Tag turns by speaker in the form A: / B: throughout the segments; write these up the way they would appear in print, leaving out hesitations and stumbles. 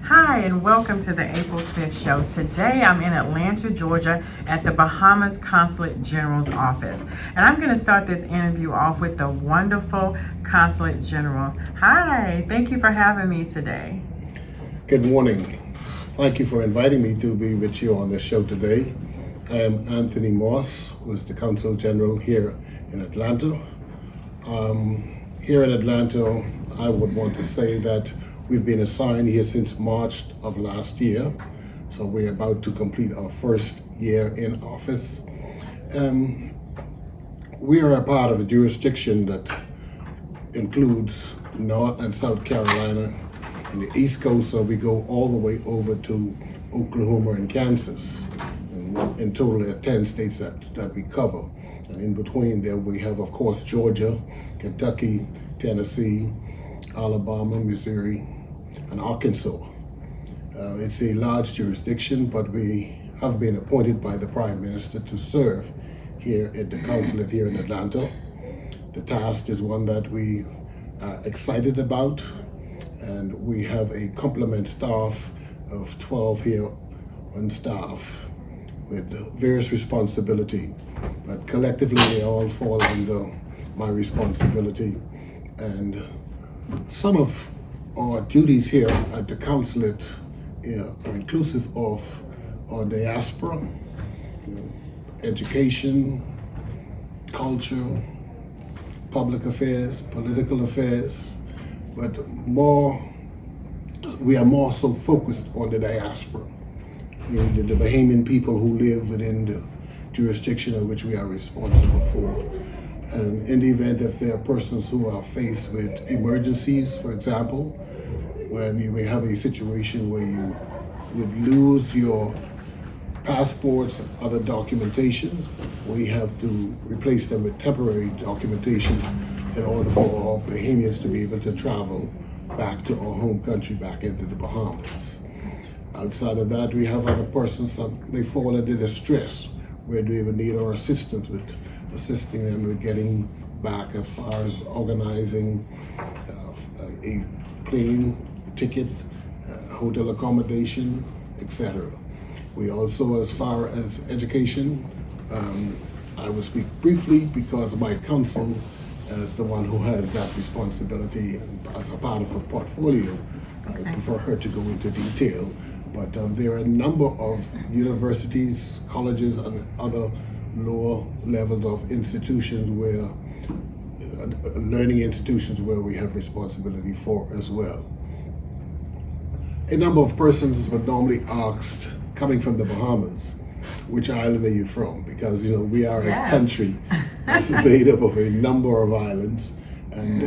A: Hi, and welcome to the April Smith Show. Today I'm in Atlanta, Georgia at the Bahamas Consulate General's office. And I'm going to start this interview off with the wonderful Consulate General. Hi, thank you for having me today.
B: Good morning. Thank you for inviting me to be with you on the show today. I am Anthony Moss, who is the Consul General here in Atlanta. Here in Atlanta, I would want to say that we've been assigned here since March of last year, so we're about to complete our first year in office. We are a part of a jurisdiction that includes North and South Carolina and the East Coast, so we go all the way over to Oklahoma and Kansas. And in total, there are 10 states that we cover. And in between there, we have, of course, Georgia, Kentucky, Tennessee, Alabama, Missouri, and Arkansas. It's a large jurisdiction, but we have been appointed by the Prime Minister to serve here at the consulate here in Atlanta. The task is one that we are excited about, and we have a complement staff of 12 here on staff with various responsibility, but collectively they all fall under my responsibility. And some of our duties here at the consulate are inclusive of our diaspora, education, culture, public affairs, political affairs, but we are more so focused on the diaspora, the Bahamian people who live within the jurisdiction of which we are responsible for. And in the event if there are persons who are faced with emergencies, for example, when you may have a situation where you would lose your passports and other documentation, we have to replace them with temporary documentations in order for all Bahamians to be able to travel back to our home country, back into the Bahamas. Outside of that, we have other persons that may fall into distress, where they would need our assistance with assisting them with getting back as far as organizing a plane ticket, hotel accommodation, etc. We also, as far as education, I will speak briefly because my counsel is the one who has that responsibility, and as a part of her portfolio, I prefer her to go into detail. But there are a number of universities, colleges, and other lower levels of institutions where, learning institutions where we have responsibility for as well. A number of persons would normally ask, coming from the Bahamas, which island are you from? Because we are a country that's made up of a number of islands, and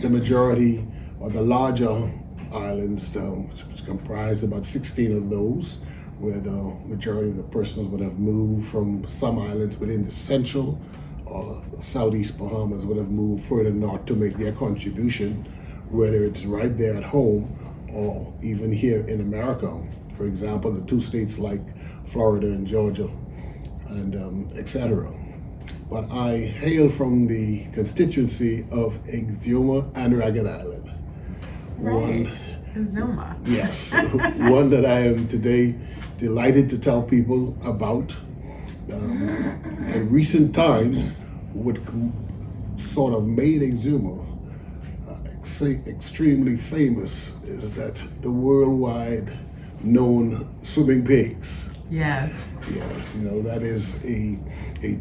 B: the majority or the larger islands, which comprise about 16 of those, where the majority of the persons would have moved from some islands within the central or southeast Bahamas, would have moved further north to make their contribution, whether it's right there at home or even here in America. For example, the two states like Florida and Georgia, and etc. But I hail from the constituency of Exuma and Ragged Island.
A: Right. Exuma.
B: Yes, one that I am today delighted to tell people about. In recent times, what sort of made Exuma extremely famous is that the worldwide known swimming pigs.
A: Yes.
B: Yes, that is a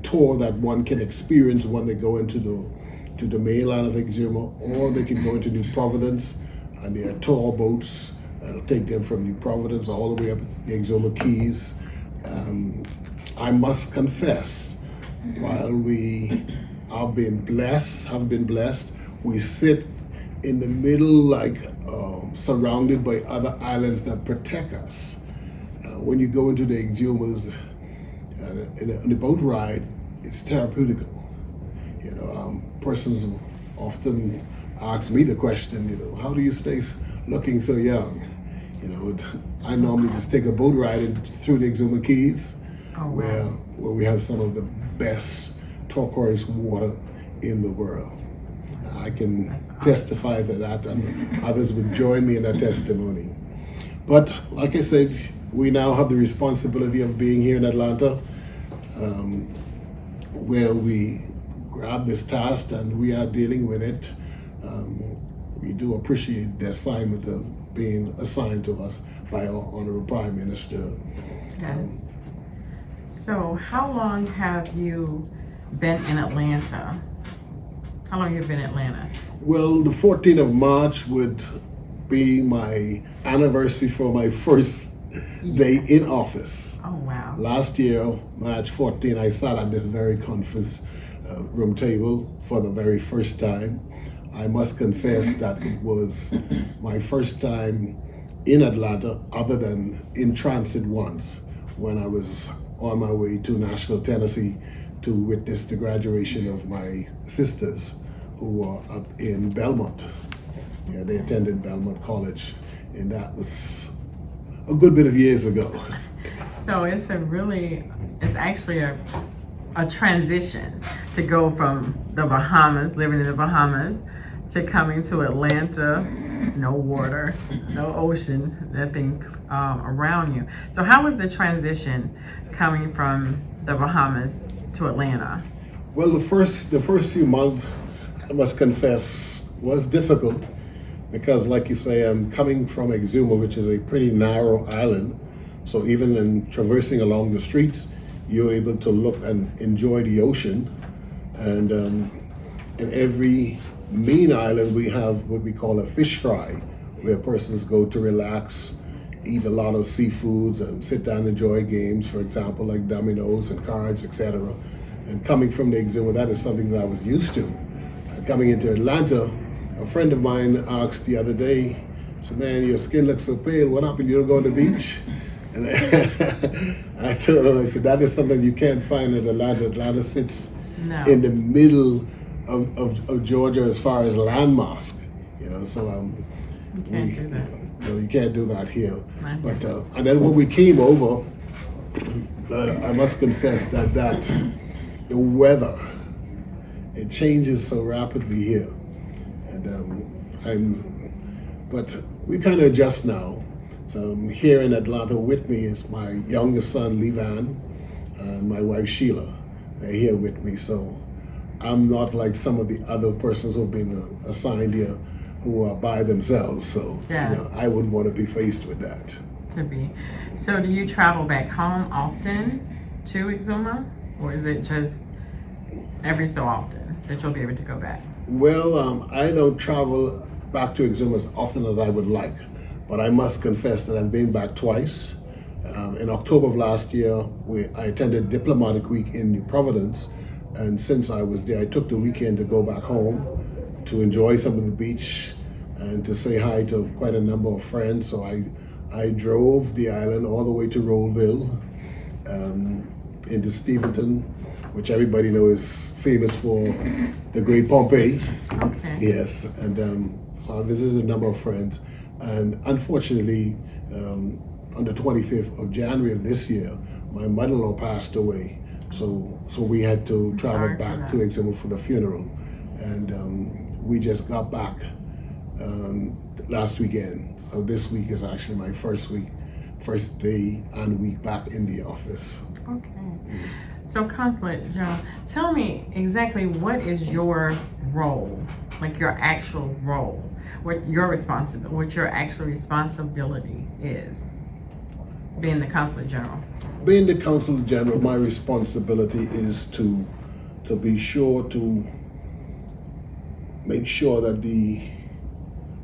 B: tour that one can experience when they go into the mainland of Exuma, or they can go into New Providence, and there are tour boats that'll take them from New Providence all the way up to the Exuma Keys. I must confess, while we have been blessed, we sit in the middle, surrounded by other islands that protect us. When you go into the Exumas, in the boat ride, it's therapeutical. Persons often ask me the question, how do you stay looking so young? I normally just take a boat ride through the Exuma Keys, where we have some of the best turquoise water in the world. I can testify to that, and others would join me in that testimony. But like I said, we now have the responsibility of being here in Atlanta, where we grab this task and we are dealing with it. We do appreciate the assignment of being assigned to us by our Honorable Prime Minister.
A: Yes. So how long have you been in Atlanta? How long have you been in Atlanta?
B: Well, the 14th of March would be my anniversary for my first day in office.
A: Oh, wow.
B: Last year, March 14, I sat at this very conference room table for the very first time. I must confess that it was my first time in Atlanta, other than in transit once, when I was on my way to Nashville, Tennessee, to witness the graduation of my sisters who were up in Belmont. Yeah, they attended Belmont College, and that was a good bit of years ago.
A: So it's actually a transition to go from the Bahamas, living in the Bahamas, to coming to Atlanta, no water, no ocean, nothing around you. So how was the transition coming from the Bahamas to Atlanta?
B: Well, the first few months, I must confess, was difficult because, like you say, I'm coming from Exuma, which is a pretty narrow island. So even in traversing along the streets, you're able to look and enjoy the ocean. And in every main island, we have what we call a fish fry, where persons go to relax, eat a lot of seafoods, and sit down and enjoy games, for example, like dominoes and cards, etc. And coming from the Exuma, that is something that I was used to. Coming into Atlanta, a friend of mine asked the other day, said, "Man, your skin looks so pale. What happened? You don't go on the beach?" And I told him, I said, that is something you can't find in Atlanta. Atlanta sits in the middle of Georgia as far as landmass, so
A: you can't do that.
B: You can't do that here. But and then when we came over, I must confess that the weather, it changes so rapidly here, and but we kind of adjust now. So here in Atlanta with me is my youngest son, Levan, and my wife, Sheila. They're here with me. So I'm not like some of the other persons who've been assigned here who are by themselves. So I wouldn't want to be faced with that.
A: So do you travel back home often to Exuma? Or is it just every so often that you'll be able to go back?
B: Well, I don't travel back to Exuma as often as I would like. But I must confess that I've been back twice. In October of last year, I attended Diplomatic Week in New Providence, and since I was there, I took the weekend to go back home to enjoy some of the beach and to say hi to quite a number of friends. So I drove the island all the way to Rollville, into Steventon, which everybody knows is famous for the Great Pompeii.
A: Okay.
B: Yes, and so I visited a number of friends. And unfortunately, on the 25th of January of this year, my mother-in-law passed away. So we had to travel back to Exuma for the funeral. And we just got back last weekend. So this week is actually my first day and week back in the office.
A: Okay. So Consulate General, tell me exactly what is your role, like your actual role? What your actual responsibility is, being the Consulate General?
B: Being the Consulate General, my responsibility is to be sure to make sure that the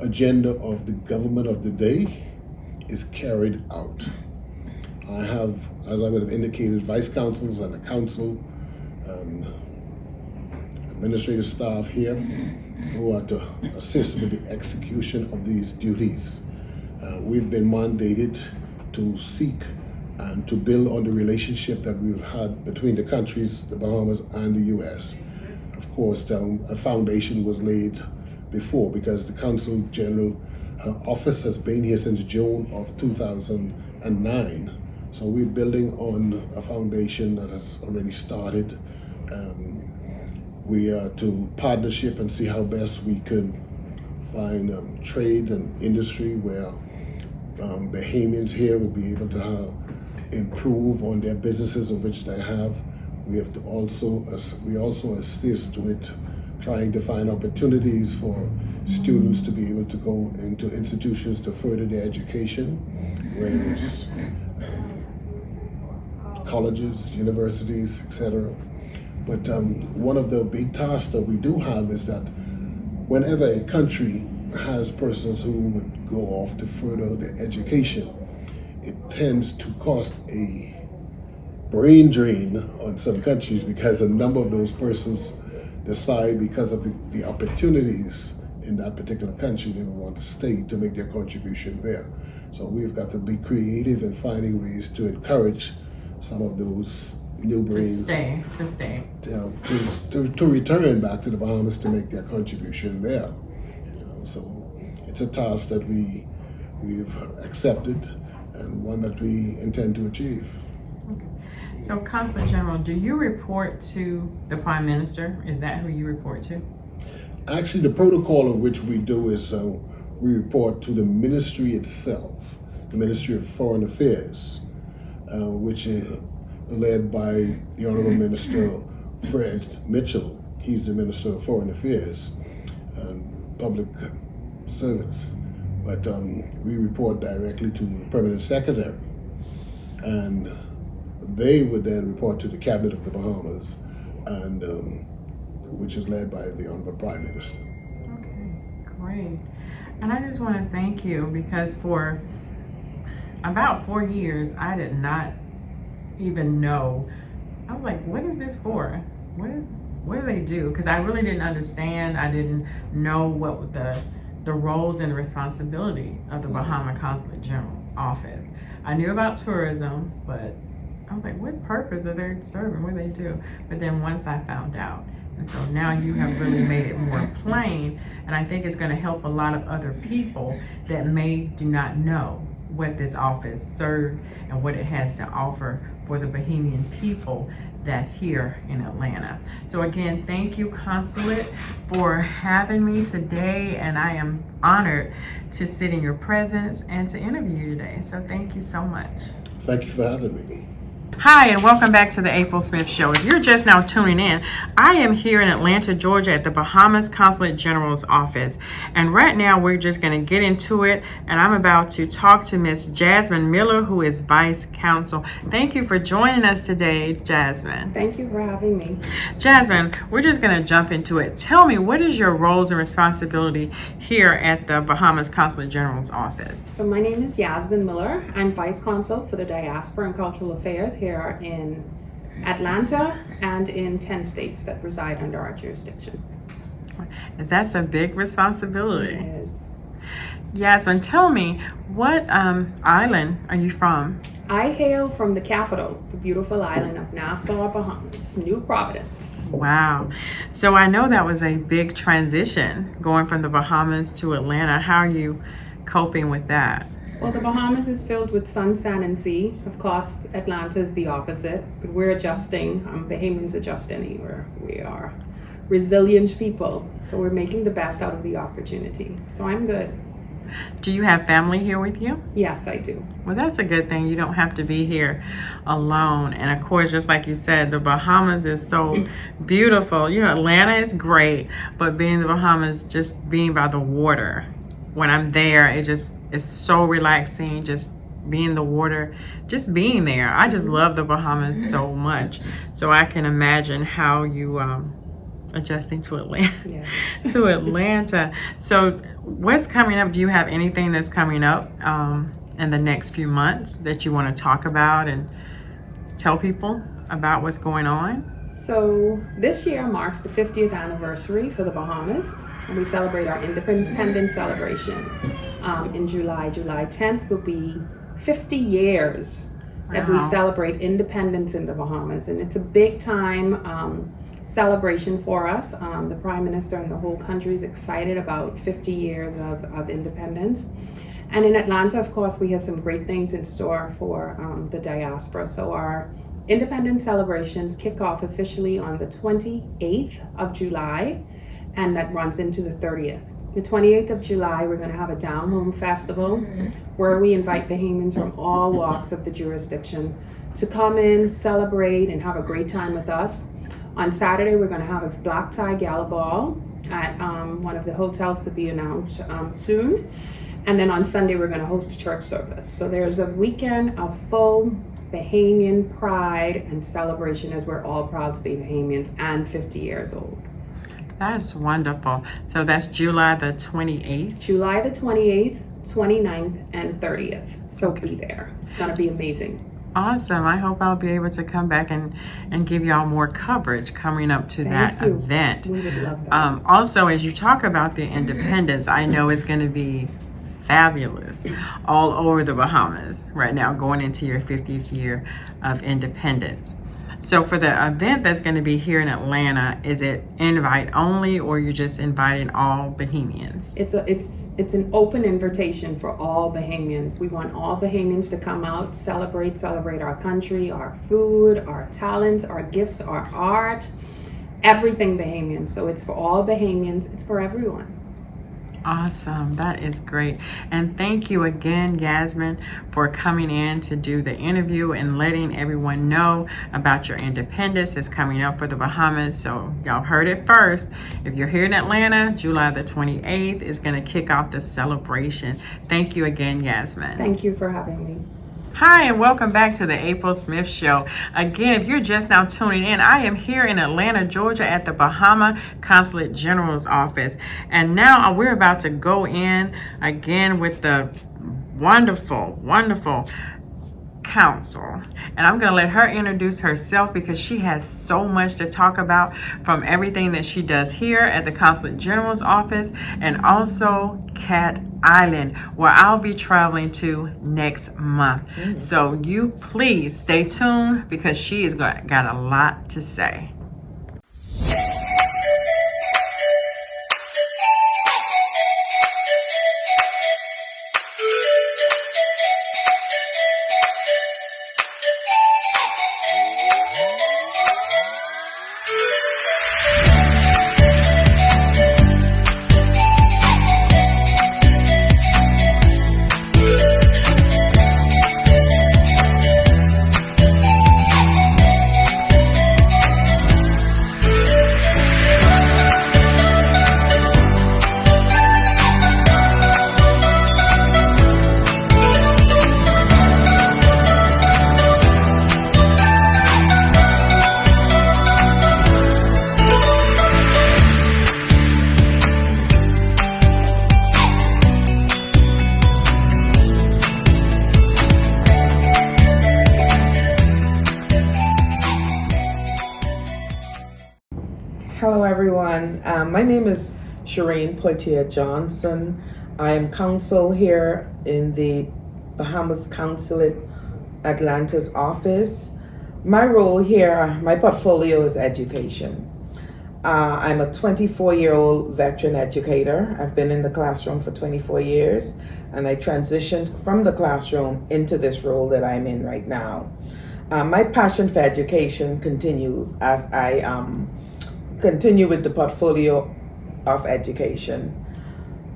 B: agenda of the government of the day is carried out. I have, as I would have indicated, vice councils and a council, administrative staff here who are to assist with the execution of these duties. We've been mandated to seek and to build on the relationship that we've had between the countries, the Bahamas and the U.S. Of course, a foundation was laid before because the Consulate General office has been here since June of 2009. So we're building on a foundation that has already started. We are to partnership and see how best we could find trade and industry where Bahamians here would be able to improve on their businesses of which they have. We also assist with trying to find opportunities for students to be able to go into institutions to further their education, whether it's colleges, universities, etc. But one of the big tasks that we do have is that whenever a country has persons who would go off to further their education, it tends to cost a brain drain on some countries because a number of those persons decide, because of the opportunities in that particular country, they will want to stay to make their contribution there. So we've got to be creative in finding ways to encourage some of those new brains to return back to the Bahamas to make their contribution there. So it's a task that we've accepted and one that we intend to achieve.
A: Okay. So, Consulate General, do you report to the Prime Minister? Is that who you report to?
B: Actually, the protocol of which we do is we report to the ministry itself, the Ministry of Foreign Affairs, which is led by the Honorable Minister Fred Mitchell. He's the Minister of Foreign Affairs and Public Service. But we report directly to the Permanent Secretary, and they would then report to the Cabinet of the Bahamas, and which is led by the Honorable Prime Minister.
A: Okay, great. And I just want to thank you, because for about 4 years, I did not even know. I was like, what is this for? What do they do? Because I really didn't understand. I didn't know what the roles and the responsibility of the Bahama Consulate General office. I knew about tourism, but I was like, what purpose are they serving? What do they do? But then once I found out, and so now you have really made it more plain, and I think it's going to help a lot of other people that do not know what this office serves and what it has to offer for the Bahamian people that's here in Atlanta. So again, thank you, Consulate, for having me today, and I am honored to sit in your presence and to interview you today. So thank you so much.
B: Thank you for having me.
A: Hi, and welcome back to the April Smith Show. If you're just now tuning in, I am here in Atlanta, Georgia at the Bahamas Consulate General's office. And right now we're just going to get into it, and I'm about to talk to Miss Jasmine Miller, who is Vice Consul. Thank you for joining us today, Jasmine.
C: Thank you for having me.
A: Jasmine, we're just going to jump into it. Tell me, what is your roles and responsibility here at the Bahamas Consulate General's office?
C: So my name is Jasmine Miller. I'm Vice Consul for the Diaspora and Cultural Affairs here in Atlanta and in 10 states that reside under our jurisdiction.
A: That's a big responsibility.
C: It is.
A: Jasmine, tell me, what island are you from?
C: I hail from the capital, the beautiful island of Nassau, Bahamas, New Providence.
A: Wow. So I know that was a big transition going from the Bahamas to Atlanta. How are you coping with that?
C: Well, the Bahamas is filled with sun, sand, and sea. Of course, Atlanta is the opposite, but we're adjusting. Bahamians adjust anywhere. We are resilient people, so we're making the best out of the opportunity. So I'm good.
A: Do you have family here with you?
C: Yes, I do.
A: Well, that's a good thing. You don't have to be here alone. And of course, just like you said, the Bahamas is so beautiful. You know, Atlanta is great, but being in the Bahamas, just being by the water, when I'm there, it's so relaxing, just being in the water, just being there. I just love the Bahamas so much. So I can imagine how you adjusting to Atlanta.
C: Yeah.
A: To Atlanta. So what's coming up? Do you have anything that's coming up in the next few months that you want to talk about and tell people about what's going on?
C: So this year marks the 50th anniversary for the Bahamas, and we celebrate our independence celebration in July. July 10th will be 50 years that we celebrate independence in the Bahamas, and it's a big time celebration for us. The Prime Minister and the whole country is excited about 50 years of independence. And in Atlanta, of course, we have some great things in store for the diaspora. So our independence celebrations kick off officially on the 28th of July, and that runs into the 30th. The 28th of July, we're going to have a Down Home Festival where we invite Bahamians from all walks of the jurisdiction to come in, celebrate, and have a great time with us. On Saturday, we're going to have a black tie gala ball at one of the hotels to be announced soon. And then on Sunday, we're going to host a church service. So there's a weekend of full Bahamian pride and celebration, as we're all proud to be Bahamians and 50 years old.
A: That's wonderful. So that's July the 28th.
C: July the 28th, 29th, and 30th. So be there. It's going to be amazing.
A: Awesome. I hope I'll be able to come back and give y'all more coverage coming up to that
C: you.
A: event.
C: We would love that.
A: Also, as you talk about the independence, I know it's going to be fabulous all over the Bahamas right now, going into your 50th year of independence. So for the event that's going to be here in Atlanta, is it invite only, or you're just inviting all Bahamians?
C: It's an open invitation for all Bahamians. We want all Bahamians to come out, celebrate our country, our food, our talents, our gifts, our art, everything Bahamian. So it's for all Bahamians. It's for everyone.
A: Awesome. That is great. And thank you again, Yasmin, for coming in to do the interview and letting everyone know about your independence that's coming up for the Bahamas. So y'all heard it first. If you're here in Atlanta, July the 28th is going to kick off the celebration. Thank you again, Yasmin.
C: Thank you for having me.
A: Hi, and welcome back to the April Smith Show. Again, if you're just now tuning in, I am here in Atlanta, Georgia at the Bahama Consulate General's office. And now we're about to go in again with the wonderful, wonderful counsel. And I'm going to let her introduce herself because she has so much to talk about, from everything that she does here at the Consulate General's office and also Cat Island, where I'll be traveling to next month. So you please stay tuned because she has got a lot to say.
D: Hello everyone, my name is Shireen Poitier Johnson. I am counsel here in the Bahamas Consulate Atlanta's office. My role here, my portfolio is education. I'm a 24-year-old veteran educator. I've been in the classroom for 24 years, and I transitioned from the classroom into this role that I'm in right now. My passion for education continues as I continue with the portfolio of education.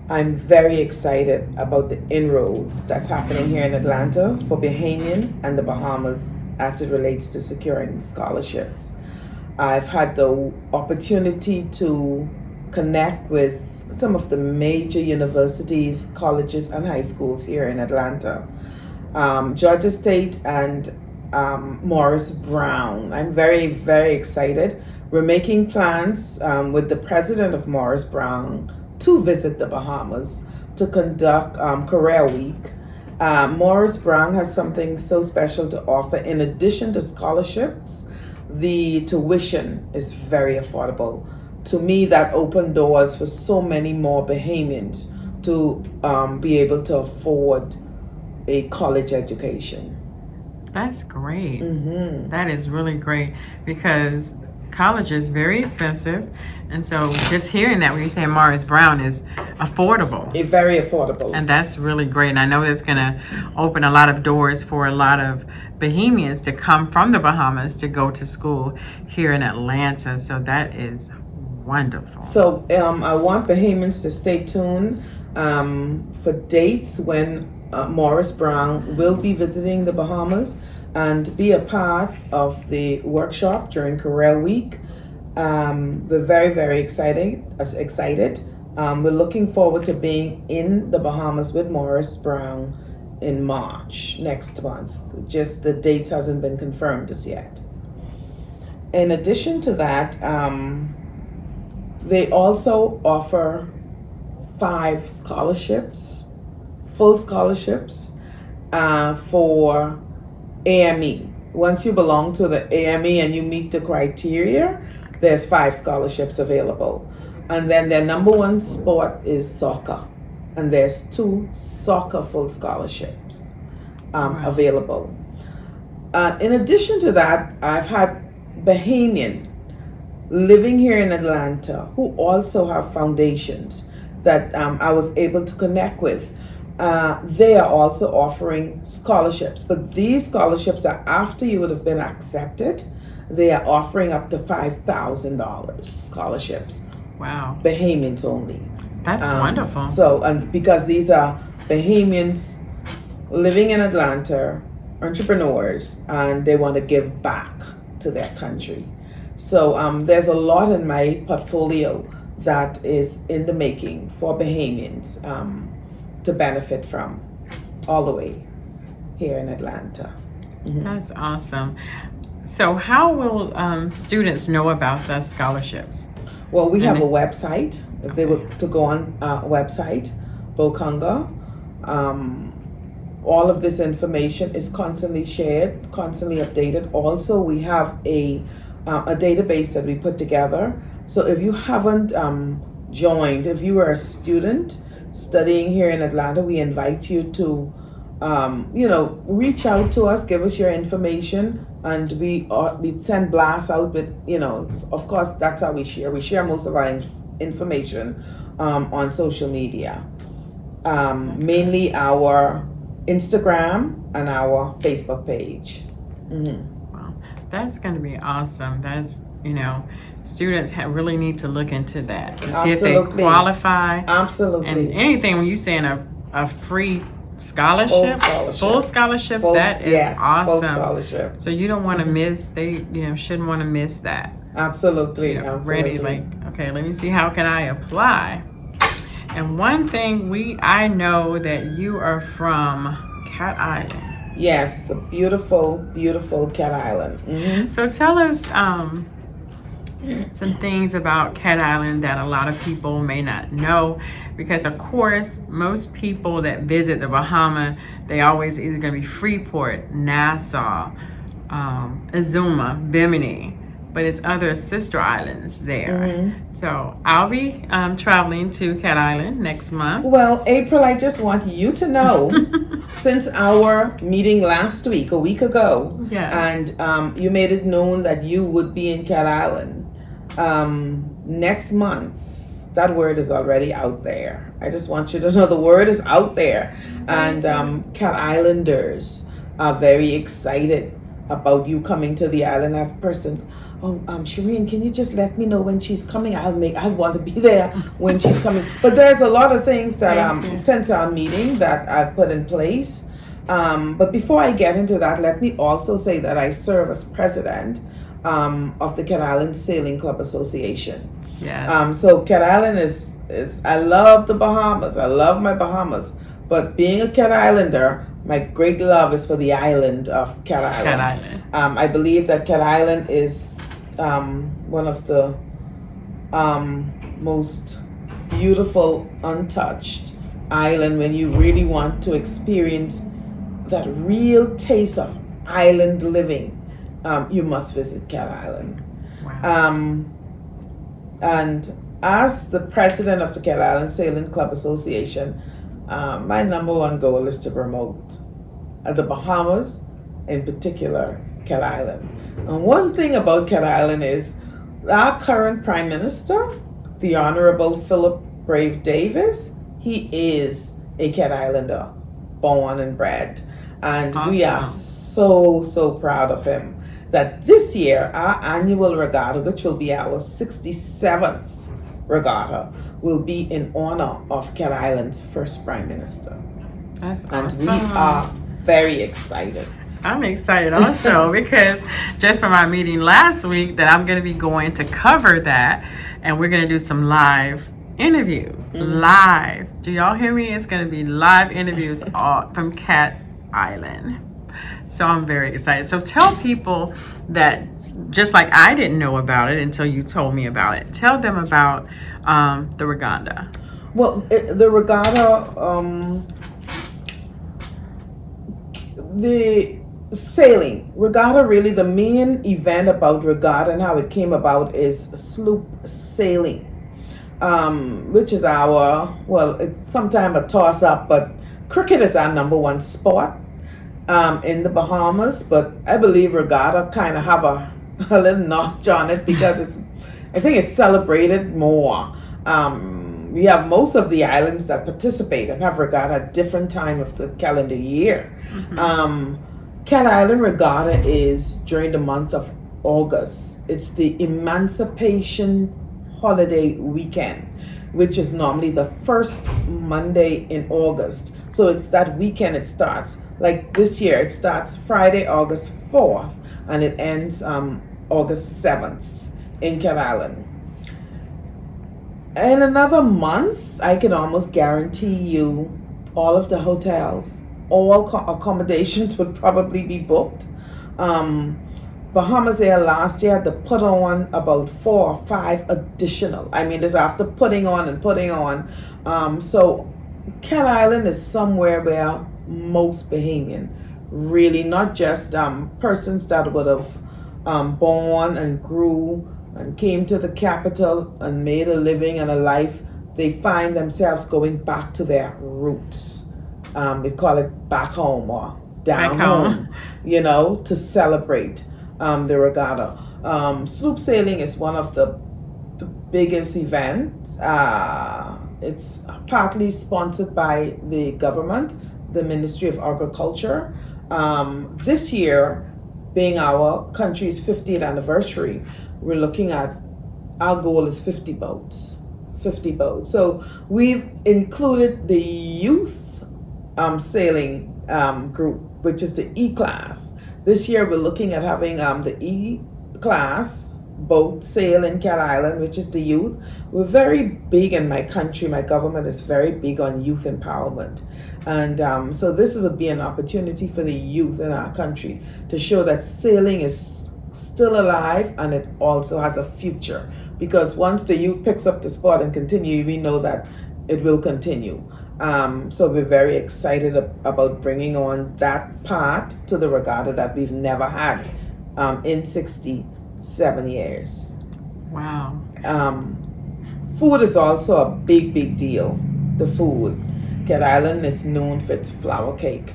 D: I'm very excited about the inroads that's happening here in Atlanta for Bahamian and the Bahamas as it relates to securing scholarships. I've had the opportunity to connect with some of the major universities, colleges, and high schools here in Atlanta. Georgia State and Morris Brown. I'm very, very excited. We're making plans with the president of Morris Brown to visit the Bahamas to conduct Career Week. Morris Brown has something so special to offer. In addition to scholarships, the tuition is very affordable. To me, that opened doors for so many more Bahamians to be able to afford a college education.
A: That's great. That is really great because college is very expensive, and so just hearing that when you're saying Morris Brown is affordable,
D: Very affordable.
A: and that's really great. And I know that's going to open a lot of doors for a lot of Bahamians to come from the Bahamas to go to school here in Atlanta. So that is wonderful.
D: So I want Bahamians to stay tuned for dates when Morris Brown will be visiting the Bahamas and be a part of the workshop during Career Week. We're very, very excited. We're looking forward to being in the Bahamas with Morris Brown in March next month. Just the dates hasn't been confirmed as yet. In addition to that, they also offer 5 scholarships, full scholarships for AME. Once you belong to the AME and you meet the criteria, there's 5 scholarships available. And then their number one sport is soccer. And there's 2 soccer full scholarships available. In addition to that, I've had Bahamian living here in Atlanta who also have foundations that I was able to connect with. They are also offering scholarships, but these scholarships are after you would have been accepted. They are offering up to $5,000 scholarships.
A: Wow.
D: Bahamians only.
A: That's wonderful.
D: So, and because these are Bahamians living in Atlanta, entrepreneurs, and they want to give back to their country. So there's a lot in my portfolio that is in the making for Bahamians to benefit from all the way here in Atlanta. Mm-hmm.
A: That's awesome. So how will students know about the scholarships?
D: Well, we have a website. If they were to go on our website, Bokunga, all of this information is constantly shared, constantly updated. Also, we have a database that we put together. So if you haven't joined, if you are a student studying here in Atlanta, we invite you to, reach out to us, give us your information, and we send blasts out with, of course, that's how we share. We share most of our information on social media, mainly our Instagram and our Facebook page. Mm-hmm.
A: Wow, that's going to be awesome. That's, students really need to look into that to see if they qualify.
D: Absolutely.
A: And anything when you're saying a free scholarship, full scholarship, that is awesome.
D: Full scholarship.
A: So you don't want to miss. They shouldn't want to miss that.
D: Absolutely.
A: Ready, okay, let me see, how can I apply? And one thing I know that you are from Cat Island.
D: Yes, the beautiful, beautiful Cat Island. Mm-hmm.
A: So tell us some things about Cat Island that a lot of people may not know, because of course most people that visit the Bahamas, they always either going to be Freeport, Nassau, Azuma, Bimini, but it's other sister islands there. Mm-hmm. So I'll be traveling to Cat Island next month.
D: Well, April, I just want you to know, since our meeting last week, a week ago, and you made it known that you would be in Cat Island, next month, that word is already out there. I just want you to know the word is out there. And Cat Islanders are very excited about you coming to the island. I have persons, Shireen, can you just let me know when she's coming? I want to be there when she's coming. But there's a lot of things that since our meeting that I've put in place. But before I get into that, let me also say that I serve as president of the Cat Island Sailing Club Association.
A: Yes.
D: So Cat Island is I love the Bahamas. I love my Bahamas. But being a Cat Islander, my great love is for the island of Cat Island.
A: Cat Island.
D: I believe that Cat Island is one of the most beautiful, untouched island when you really want to experience that real taste of island living. You must visit Cat Island.
A: Wow.
D: And as the president of the Cat Island Sailing Club Association, my number one goal is to promote the Bahamas, in particular Cat Island. And one thing about Cat Island is our current Prime Minister, the Honorable Philip Brave Davis, he is a Cat Islander, born and bred. And we are so proud of him that this year, our annual regatta, which will be our 67th regatta will be in honor of Cat Island's first Prime Minister.
A: That's
D: And
A: awesome.
D: we are very excited.
A: I'm excited also because just from our meeting last week that I'm going to be going to cover that, and we're going to do some live interviews. Live. Do y'all hear me? It's going to be live interviews from Cat Island. So I'm very excited. So tell people that, just like I didn't know about it until you told me about it, tell them about the regatta.
D: Well, the regatta, the sailing regatta, really the main event about regatta and how it came about is sloop sailing, which is it's sometimes a toss up, but cricket is our number one sport in the Bahamas, but I believe regatta kind of have a little notch on it because I think it's celebrated more. We have most of the islands that participate and have regatta at different time of the calendar year. Cat Island Regatta is during the month of August. It's the Emancipation Holiday Weekend, which is normally the first Monday in August. So it's that weekend it starts. Like this year, it starts Friday, August 4th, and it ends August 7th in Cat Island. In another month, I can almost guarantee you all of the hotels, all accommodations would probably be booked. Bahamas Air last year had to put on about 4 or 5 additional. I mean, this after putting on and putting on. So Cat Island is somewhere where most Bahamian, really not just persons that would have born and grew and came to the capital and made a living and a life, they find themselves going back to their roots. They call it back home or down home, to celebrate the regatta. Sloop sailing is one of the biggest events. It's partly sponsored by the government, the Ministry of Agriculture. This year, being our country's 50th anniversary, we're looking at, our goal is 50 boats. 50 boats. So we've included the youth sailing group, which is the E-class. This year we're looking at having the E-class boat sail in Cat Island, which is the youth. We're very big in my country, my government is very big on youth empowerment. And so this would be an opportunity for the youth in our country to show that sailing is still alive and it also has a future. Because once the youth picks up the sport and continue, we know that it will continue. So we're very excited about bringing on that part to the regatta that we've never had in 67 years.
A: Wow.
D: Food is also a big, big deal. The food. Cat Island is known for its flour cake.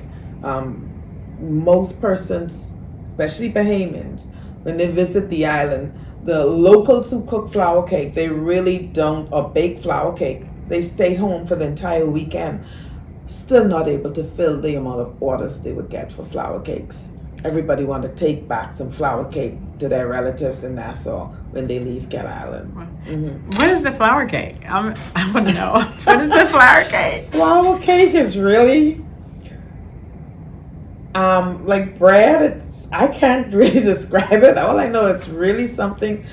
D: Most persons, especially Bahamians, when they visit the island, the locals who cook flour cake, they really don't, or bake flour cake, they stay home for the entire weekend, still not able to fill the amount of orders they would get for flour cakes. Everybody want to take back some flour cake to their relatives in Nassau when they leave Cat Island.
A: What is the flour cake? I want to know. What is the flour cake?
D: Flour cake is really like bread. I can't really describe it. All I know, it's really something,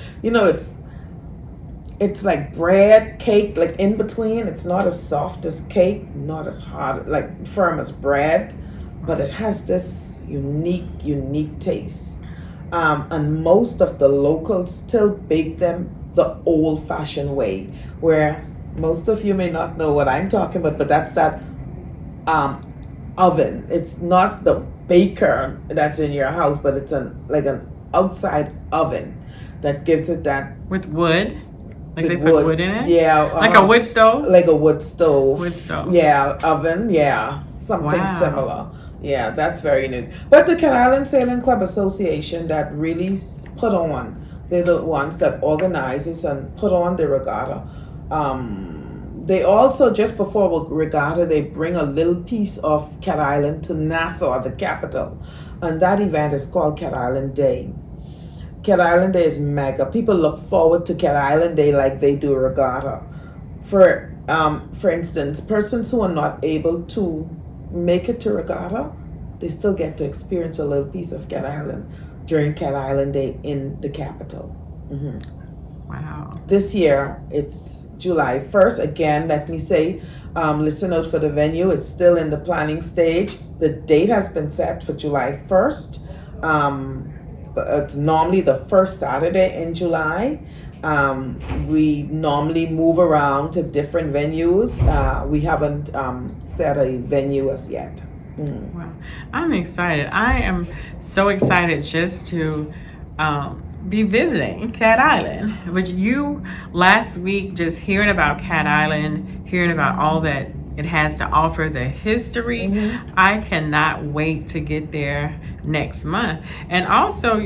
D: it's like bread, cake, like in between. It's not as soft as cake, not as hard, like firm as bread, but it has this unique taste. And most of the locals still bake them the old-fashioned way, where most of you may not know what I'm talking about, but that's that oven. It's not the baker that's in your house, but it's like an outside oven that gives it that.
A: With wood? Like they put wood in it?
D: Yeah.
A: Like a wood stove?
D: Like a wood stove.
A: Wood stove.
D: Yeah, oven, yeah. Something similar. Yeah, that's very new. But the Cat Island Sailing Club Association that really put on, they're the ones that organizes and put on the regatta. They also, just before regatta, they bring a little piece of Cat Island to Nassau, the capital. And that event is called Cat Island Day. Cat Island Day is mega. People look forward to Cat Island Day like they do regatta. For instance, persons who are not able to make it to regatta, they still get to experience a little piece of Cat Island during Cat Island Day in the capital.
A: Wow.
D: This year, it's July 1st. Again, let me say, listen out for the venue. It's still in the planning stage. The date has been set for July 1st. It's normally the first Saturday in July. We normally move around to different venues. We haven't set a venue as yet.
A: Wow. I'm excited. I am so excited just to be visiting Cat Island. Which you last week, just hearing about Cat Island, hearing about all that it has to offer, the history. I cannot wait to get there next month. And also,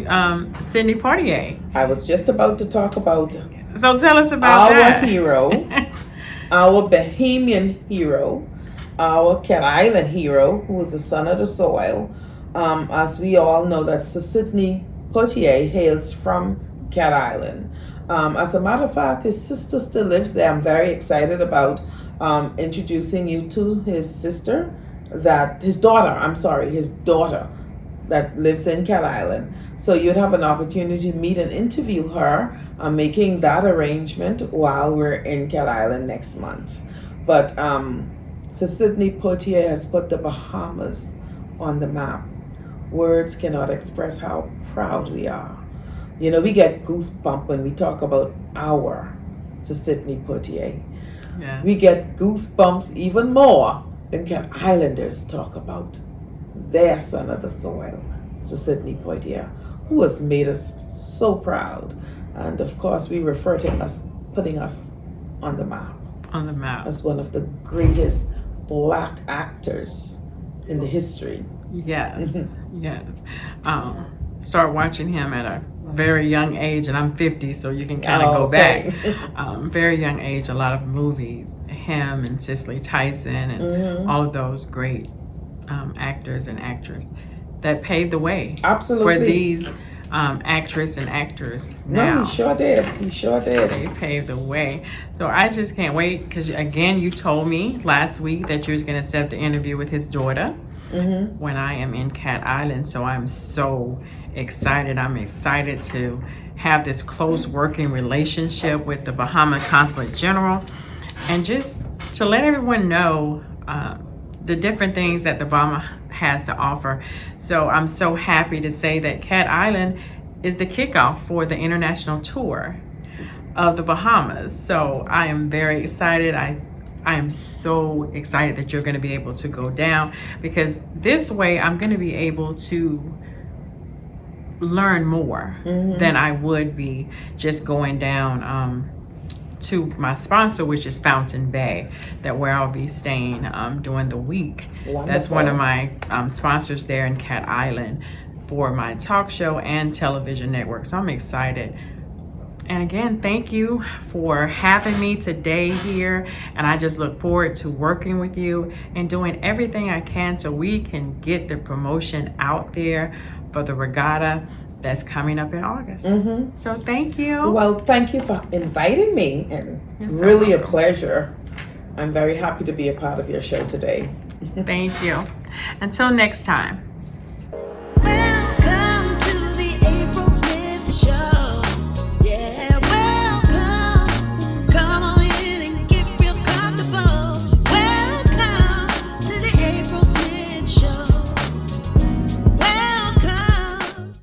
A: Sidney Poitier.
D: I was just about to talk about
A: So tell us about
D: our
A: that.
D: hero, our Bahamian hero, our Cat Island hero, who is the son of the soil. As we all know, that Sir Sidney Poitier hails from Cat Island. As a matter of fact, his sister still lives there. I'm very excited about introducing you to his sister, his daughter that lives in Cat Island. So you'd have an opportunity to meet and interview her. I'm making that arrangement while we're in Cat Island next month. But Sir Sidney Poitier has put the Bahamas on the map. Words cannot express how proud we are. You know, we get goosebumps when we talk about our Sir Sidney Poitier.
A: Yes.
D: We get goosebumps even more when Cat Islanders talk about their son of the soil, Sir Sidney Poitier, who has made us so proud. And of course, we refer to him as putting us on the map
A: On the map.
D: as one of the greatest black actors in the history.
A: Yes. Yes. Start watching him at a very young age, and I'm 50, so you can kind of go
D: Okay.
A: back. Very young age, a lot of movies, him and Cicely Tyson and all of those great actors and actresses that paved the way
D: Absolutely.
A: for these actress and actors
D: No,
A: now.
D: he sure did. He sure did.
A: They paved the way. So I just can't wait, because again, you told me last week that you was going to set the interview with his daughter when I am in Cat Island. So I'm so excited. I'm excited to have this close working relationship with the Bahamas Consulate General, and just to let everyone know the different things that the Bahamas has to offer. So I'm so happy to say that Cat Island is the kickoff for the international tour of the Bahamas. So I am very excited. I am so excited that you're going to be able to go down, because this way I'm going to be able to learn more than I would be just going down to my sponsor, which is Fountain Bay, where I'll be staying during the week. That's one of my sponsors there in Cat Island for my talk show and television network. So I'm excited. And again, thank you for having me today here. And I just look forward to working with you and doing everything I can so we can get the promotion out there for the regatta that's coming up in August. So thank you.
D: Well, thank you for inviting me, and
A: You're so
D: really a
A: welcome.
D: pleasure. I'm very happy to be a part of your show today.
A: Thank you. Until next time.